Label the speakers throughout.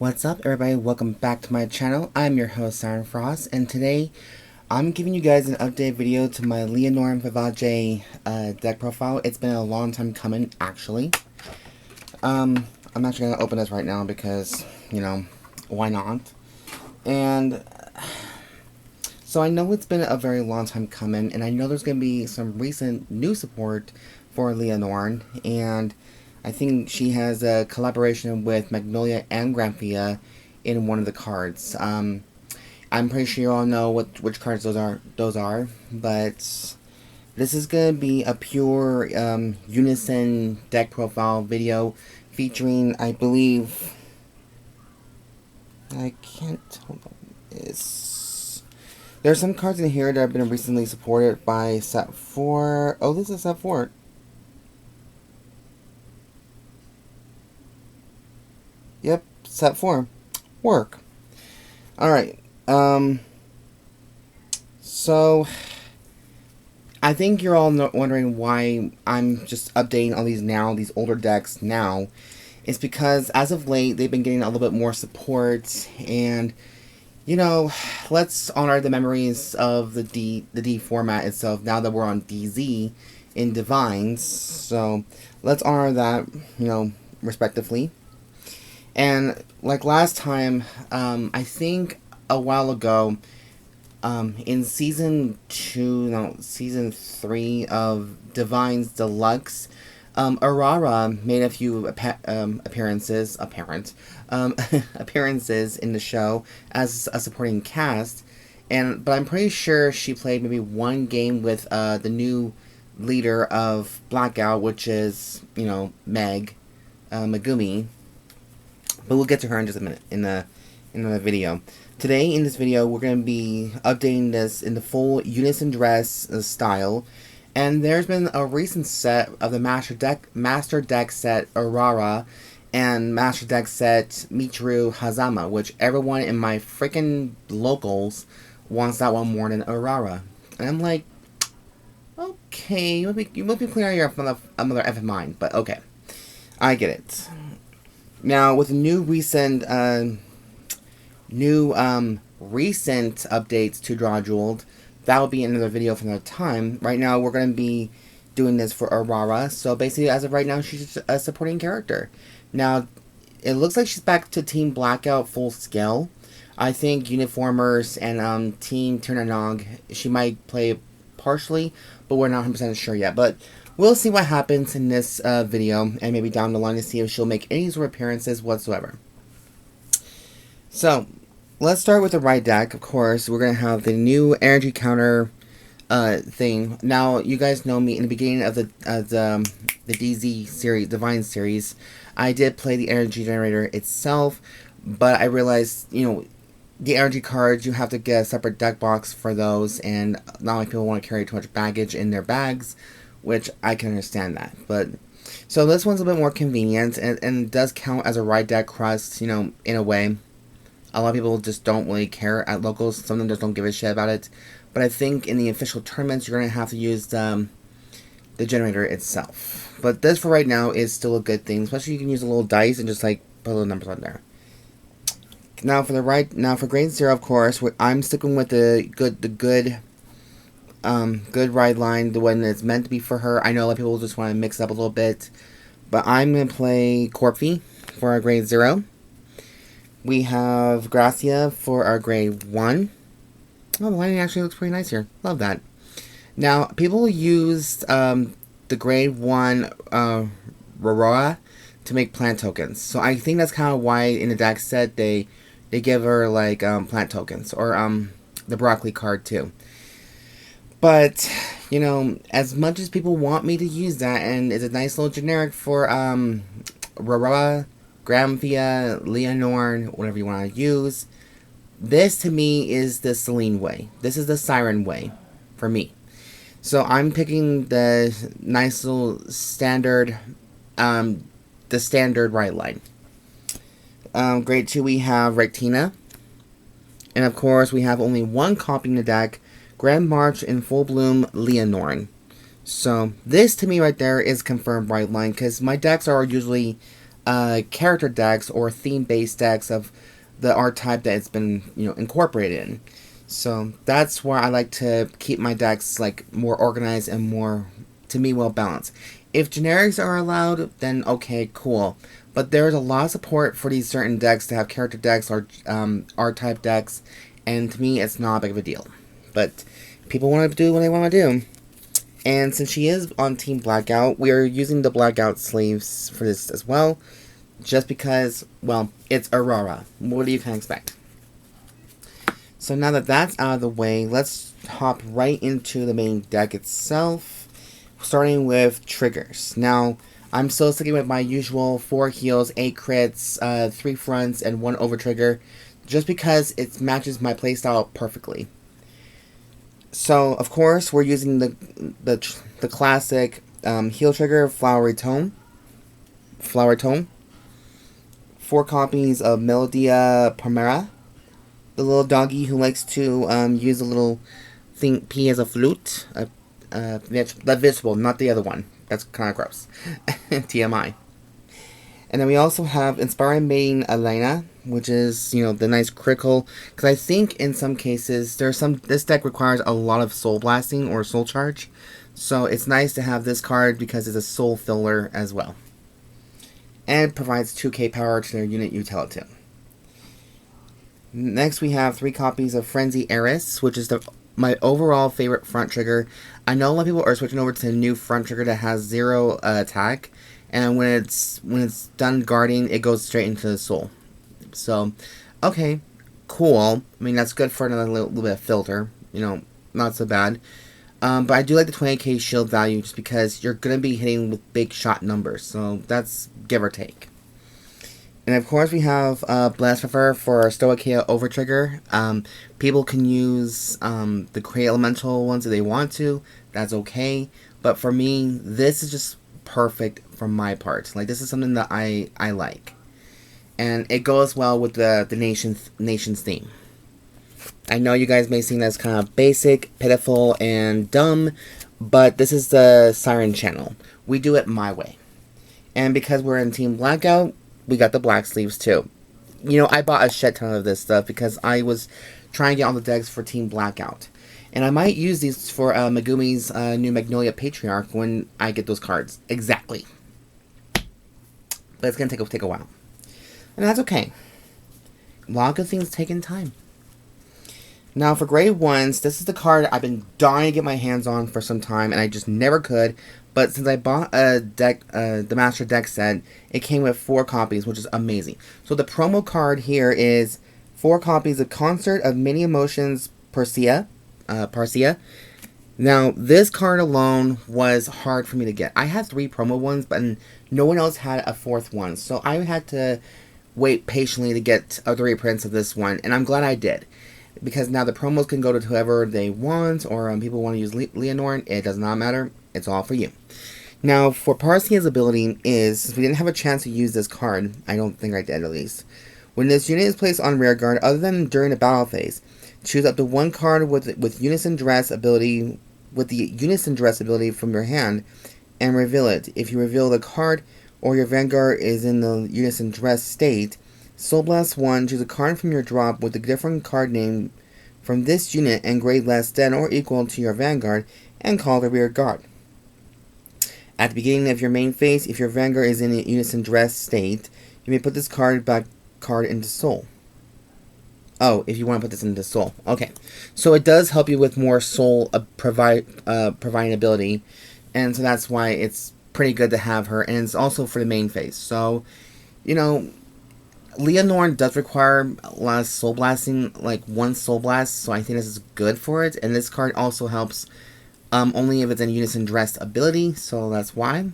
Speaker 1: What's up, everybody? Welcome back to my channel. I'm your host, Siren Frost, and today I'm giving you guys an update video to my Lianorn Vivace deck profile. It's been a long time coming, actually. I'm actually going to open this right now because, you know, why not? And so I know it's been a very long time coming, and I know there's going to be some recent new support for Lianorn, and I think she has a collaboration with Magnolia and Gracia in one of the cards. I'm pretty sure you all know which cards those are, but this is gonna be a pure Unison deck profile video featuring, I believe, there's some cards in here that have been recently supported by set 4. Oh, this is set 4. Yep, set 4. Work. Alright, so I think you're all wondering why I'm just updating all these older decks now. It's because as of late, they've been getting a little bit more support, and, you know, let's honor the memories of the D format itself now that we're on DZ in Divines, so let's honor that, you know, respectively. And like last time, I think a while ago, in season 3 of Divines Deluxe, Urara made a few appearances in the show as a supporting cast, but I'm pretty sure she played maybe one game with the new leader of Blackout, which is, you know, Megumi. But we'll get to her in just a minute in another video. Today, in this video, we're going to be updating this in the full UnisonDress style. And there's been a recent set of the Master Deck set Urara and Master Deck set Michiru Hazama, which everyone in my freaking locals wants that one more than Urara. And I'm like, okay, you must be clearing your another F in mind, but okay. I get it. Now, with new recent updates to Draw Jeweled, that will be another video for another time. Right now, we're going to be doing this for Urara. So basically, as of right now, she's a supporting character. Now, it looks like she's back to Team Blackout full scale. I think Uniformers and Team Turnanog, she might play partially, but we're not 100% sure yet. But we'll see what happens in this video, and maybe down the line to see if she'll make any sort of appearances whatsoever. So, let's start with the right deck. Of course, we're going to have the new energy counter thing. Now, you guys know me in the beginning of the DZ series, Divine series. I did play the energy generator itself, but I realized, you know, the energy cards, you have to get a separate deck box for those, and not like people want to carry too much baggage in their bags, which I can understand that. But so this one's a bit more convenient, and does count as a ride deck crust, you know, in a way. A lot of people just don't really care at locals. Some of them just don't give a shit about it. But I think in the official tournaments, you're going to have to use the generator itself. But this for right now is still a good thing, especially you can use a little dice and just like put little numbers on there. Now for grade 0, of course, I'm sticking with the good ride line, the one that's meant to be for her. I know a lot of people just want to mix it up a little bit, but I'm going to play Corphie for our grade 0. We have Gracia for our grade 1. Oh, the lighting actually looks pretty nice here. Love that. Now, people used the grade 1 Urara to make plant tokens. So I think that's kind of why in the deck set they give her like plant tokens, or the broccoli card too. But, you know, as much as people want me to use that, and it's a nice little generic for Urara, Gracia, Lianorn, whatever you want to use, this to me is the Celine way. This is the Siren way for me. So I'm picking the nice little standard, the standard right line. Grade 2 we have Rektina. And of course we have only one copy in the deck, Grand March in Full Bloom Lianorn. So this to me right there is confirmed right line, because my decks are usually character decks or theme-based decks of the art type that it's been, incorporated in. So that's why I like to keep my decks like more organized and more, to me, well balanced. If generics are allowed, then okay, cool. But there's a lot of support for these certain decks to have character decks or art type decks, and to me, it's not a big of a deal. But people want to do what they want to do. And since she is on Team Blackout, we are using the Blackout sleeves for this as well. Just because, well, it's Urara. What do you can expect? So now that that's out of the way, let's hop right into the main deck itself. Starting with triggers. Now, I'm still sticking with my usual 4 heals, 8 crits, 3 fronts, and 1 over trigger. Just because it matches my playstyle perfectly. So, of course, we're using the classic heal trigger, Flowery Tome. 4 copies of Melodia Pomera. The little doggy who likes to use a little thing, pee as a flute. The visible, not the other one. That's kind of gross. TMI. And then we also have Inspiring Maiden Alana, which is, the nice critical. Because I think in some cases, this deck requires a lot of soul blasting or soul charge. So it's nice to have this card because it's a soul filler as well. And provides 2k power to their unit you tell it to. Next we have 3 copies of Frenzied Heiress, which is my overall favorite front trigger. I know a lot of people are switching over to the new front trigger that has 0 attack. And when it's done guarding, it goes straight into the soul. So, okay, cool. I mean, that's good for another little bit of filter. Not so bad. But I do like the 20k shield value just because you're going to be hitting with big shot numbers. So, that's give or take. And of course, we have Blessfavor for Stoicheia over trigger. People can use the Create Elemental ones if they want to. That's okay. But for me, this is just perfect for my part. Like, this is something that I like. And it goes well with the nation's theme. I know you guys may seem that's kind of basic, pitiful, and dumb, but this is the Siren channel. We do it my way. And because we're in Team Blackout, we got the black sleeves too. I bought a shit ton of this stuff because I was trying to get all the decks for Team Blackout. And I might use these for Megumi's new Magnolia Patriarch when I get those cards. Exactly. But it's going to take a while. And that's okay. A lot of good things taking time. Now for grade 1s, this is the card I've been dying to get my hands on for some time, and I just never could. But since I bought the Master Deck set, it came with 4 copies, which is amazing. So the promo card here is 4 copies of Concert of Many Emotions Parsea. Now, this card alone was hard for me to get. I had 3 promo ones, but no one else had a 4th one. So I had to wait patiently to get a reprints of this one, and I'm glad I did. Because now the promos can go to whoever they want, or people want to use Lianorn. It does not matter. It's all for you. Now, for Parsea's ability is, since we didn't have a chance to use this card, I don't think I did at least, when this unit is placed on rear guard, other than during the battle phase, choose up to 1 card with UnisonDress ability, with the UnisonDress ability from your hand, and reveal it. If you reveal the card, or your Vanguard is in the UnisonDress state, Soul Blast 1, choose a card from your drop with a different card name from this unit and grade less than or equal to your Vanguard, and call the rear guard. At the beginning of your main phase, if your Vanguard is in the UnisonDress state, you may put this card into Soul. Oh, if you want to put this into Soul. Okay. So it does help you with more Soul providing ability, and so that's why it's pretty good to have her, and it's also for the main phase. So, Lianorn does require a lot of soul blasting, like 1 soul blast, so I think this is good for it. And this card also helps only if it's in UnisonDress ability, so that's why.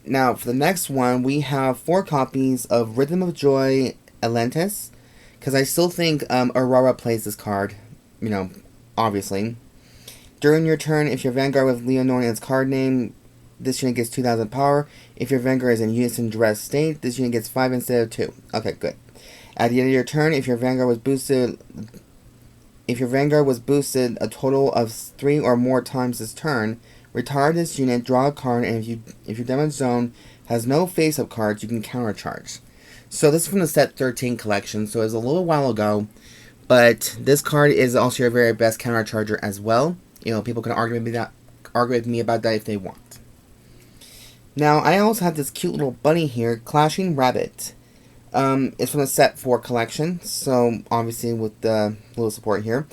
Speaker 1: Now, for the next one, we have 4 copies of Rhythm of Joy Elentis, because I still think Urara plays this card, obviously. During your turn, if your Vanguard with Lianorn in its card name, this unit gets 2,000 power. If your Vanguard is in UnisonDress state, this unit gets 5 instead of 2. Okay, good. At the end of your turn, if your Vanguard was boosted a total of 3 or more times this turn, retire this unit, draw a card, and if your damage zone has no face-up cards you can countercharge. So this is from the set 13 collection, so it was a little while ago, but this card is also your very best countercharger as well. You know, people can argue with me about that if they want. Now, I also have this cute little bunny here, Clashing Rabbit. It's from the set 4 collection, so obviously with the little support here.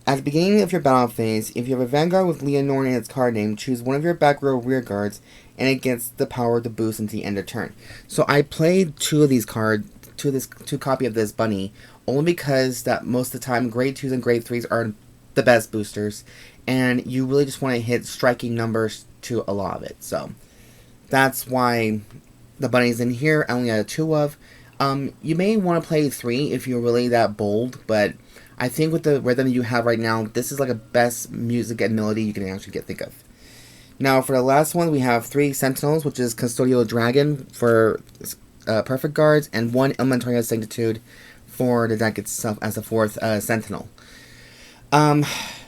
Speaker 1: At the beginning of your battle phase, if you have a Vanguard with Lianorn in its card name, choose one of your back row rear guards, and it gets the power to boost into the end of turn. So I played two of these cards, two copy of this bunny, only because that most of the time grade 2s and grade 3s are the best boosters, and you really just want to hit striking numbers to a lot of it. So that's why the bunny's in here. I only had 2 of. You may want to play 3 if you're really that bold, but I think with the rhythm you have right now, this is like a best music and melody you can actually think of. Now, for the last one, we have 3 Sentinels, which is Custodial Dragon for Perfect Guards, and 1 Elementaria Sanctitude for the deck itself as a 4th Sentinel.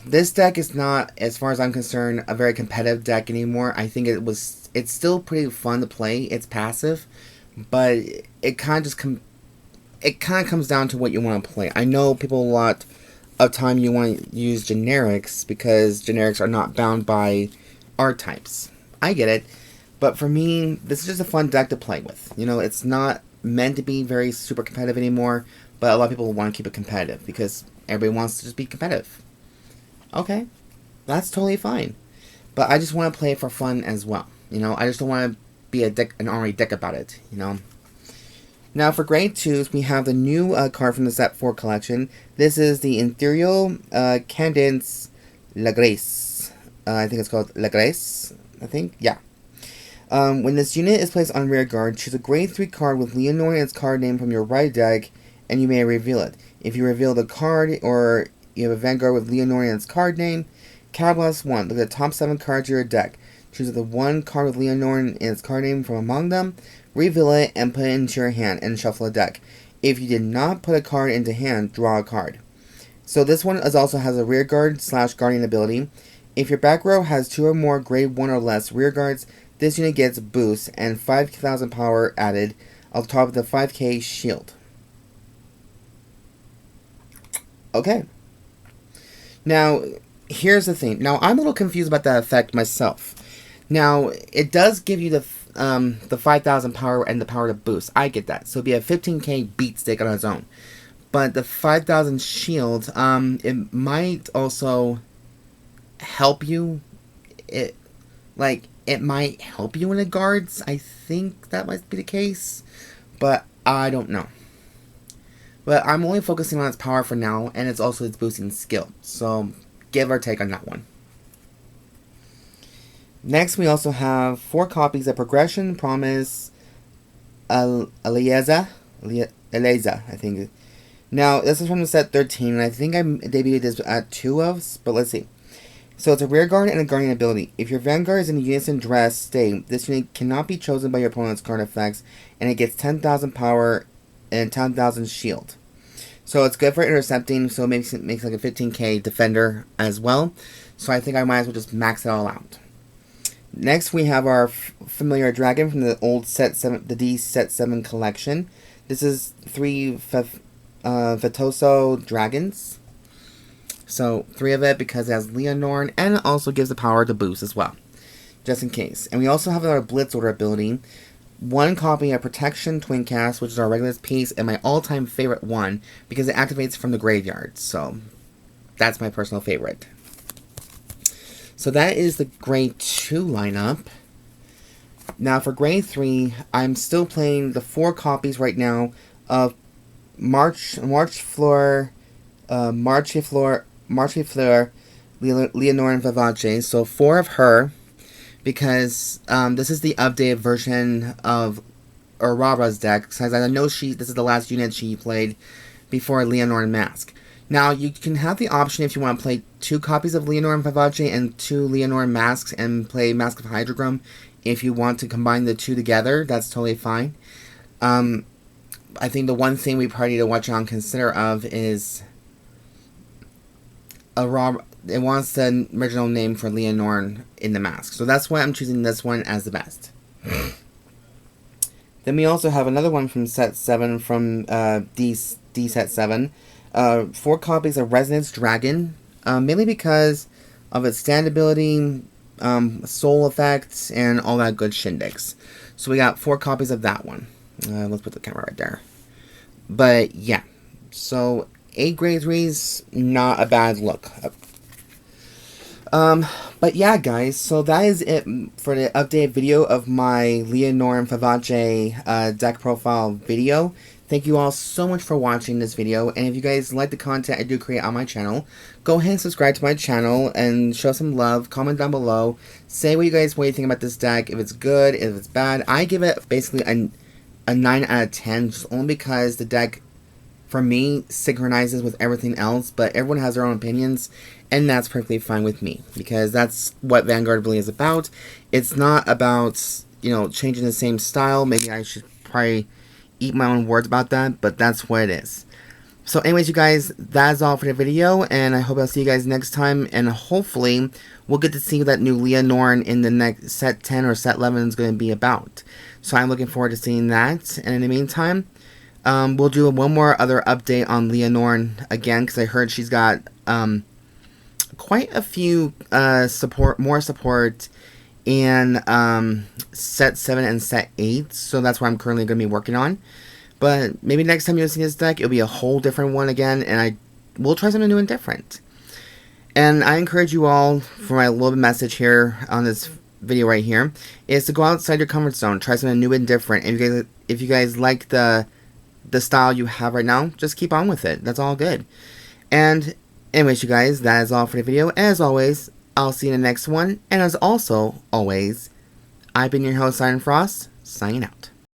Speaker 1: This deck is not, as far as I'm concerned, a very competitive deck anymore. I think it's still pretty fun to play. It's passive, but it kind of comes down to what you want to play. I know people a lot of time you want to use generics because generics are not bound by archetypes. I get it, but for me, this is just a fun deck to play with. You know, it's not meant to be very super competitive anymore, but a lot of people want to keep it competitive because everybody wants to just be competitive. Okay, that's totally fine, but I just want to play for fun as well. You know, I just don't want to be an honorary deck about it. You know. Now for grade 2s, we have the new card from the set 4 collection. This is the Ethereal Cadence Lagrace. I think it's called Lagrace, I think. Yeah. When this unit is placed on rear guard, choose a grade 3 card with Lianorn and its card name from your right deck, and you may reveal it. If you reveal the card, or you have a Vanguard with Lianorn and its card name, Counterblast 1. Look at the top 7 cards of your deck. Choose the 1 card with Lianorn and its card name from among them, reveal it, and put it into your hand, and shuffle a deck. If you did not put a card into hand, draw a card. So this one also has a rear guard / guardian ability. If your back row has 2 or more grade 1 or less rear guards, this unit gets boost and 5,000 power added on top of the 5k shield. Okay. Now, here's the thing. Now, I'm a little confused about that effect myself. Now, it does give you the 5,000 power and the power to boost. I get that. So it'd be a 15k beat stick on its own. But the 5,000 shield, it might also help you. It might help you in the guards. I think that might be the case. But I don't know. But I'm only focusing on its power for now, and it's also its boosting skill. So give our take on that one. Next, we also have 4 copies of Progression, Promise, Eleza, I think. Now, this is from the set 13, and I think I debuted this at 2 of, but let's see. So it's a rear guard and a guardian ability. If your Vanguard is in the UnisonDress state, this unit cannot be chosen by your opponent's card effects, and it gets 10,000 power and 10,000 shield. So it's good for intercepting, so it makes like a 15k defender as well. So I think I might as well just max it all out. Next, we have our familiar dragon from the old set 7, the D set 7 collection. This is 3 Festoso Dragons. So 3 of it because it has Lianorn, and it also gives the power to boost as well, just in case. And we also have our Blitz order ability. 1 copy of Protection Twin Cast, which is our regular piece, and my all-time favorite one because it activates from the graveyard. So that's my personal favorite. So that is the grade 2 lineup. Now for grade 3, I'm still playing the 4 copies right now of Marche Fleur, Lianorn Vivace. So 4 of her, because this is the updated version of Urara's deck, because I know this is the last unit she played before Lianorn Mask. Now, you can have the option if you want to play 2 copies of Lianorn Vivace and 2 Lianorn Masks and play Mask of Hydrogram. If you want to combine the 2 together, that's totally fine. I think the one thing we probably need to watch on consider of is it wants the original name for Lianorn in the mask. So that's why I'm choosing this one as the best. Then we also have another one from set 7 from D set 7. 4 copies of Resonance Dragon, mainly because of its standability, soul effects, and all that good shindigs. So we got 4 copies of that one. Let's put the camera right there. But yeah, so 8 grade 3's not a bad look. But yeah, guys, so that is it for the update video of my Lianorn Vivace deck profile video. Thank you all so much for watching this video, and if you guys like the content I do create on my channel, go ahead and subscribe to my channel and show some love. Comment down below. Say what you think about this deck, if it's good, if it's bad. I give it basically a 9 out of 10, just only because the deck, for me, synchronizes with everything else, but everyone has their own opinions, and that's perfectly fine with me, because that's what Vanguard really is about. It's not about, you know, changing the same style. Maybe I should probably eat my own words about that, but that's what it is. So anyways, you guys, that's all for the video, and I hope I'll see you guys next time, and hopefully we'll get to see what that new Lianorn in the next set 10 or set 11 is going to be about. So I'm looking forward to seeing that, and in the meantime, we'll do one more other update on Lianorn again, because I heard she's got quite a few more support in set 7 and set 8, so that's what I'm currently going to be working on. But maybe next time you'll see this deck, it'll be a whole different one again, and we'll try something new and different. And I encourage you all, for my little message here on this video right here, is to go outside your comfort zone, try something new and different. And if you guys like the style you have right now, just keep on with it. That's all good. And anyways, you guys, that is all for the video. As always, I'll see you in the next one. And as also always, I've been your host, Iron Frost, signing out.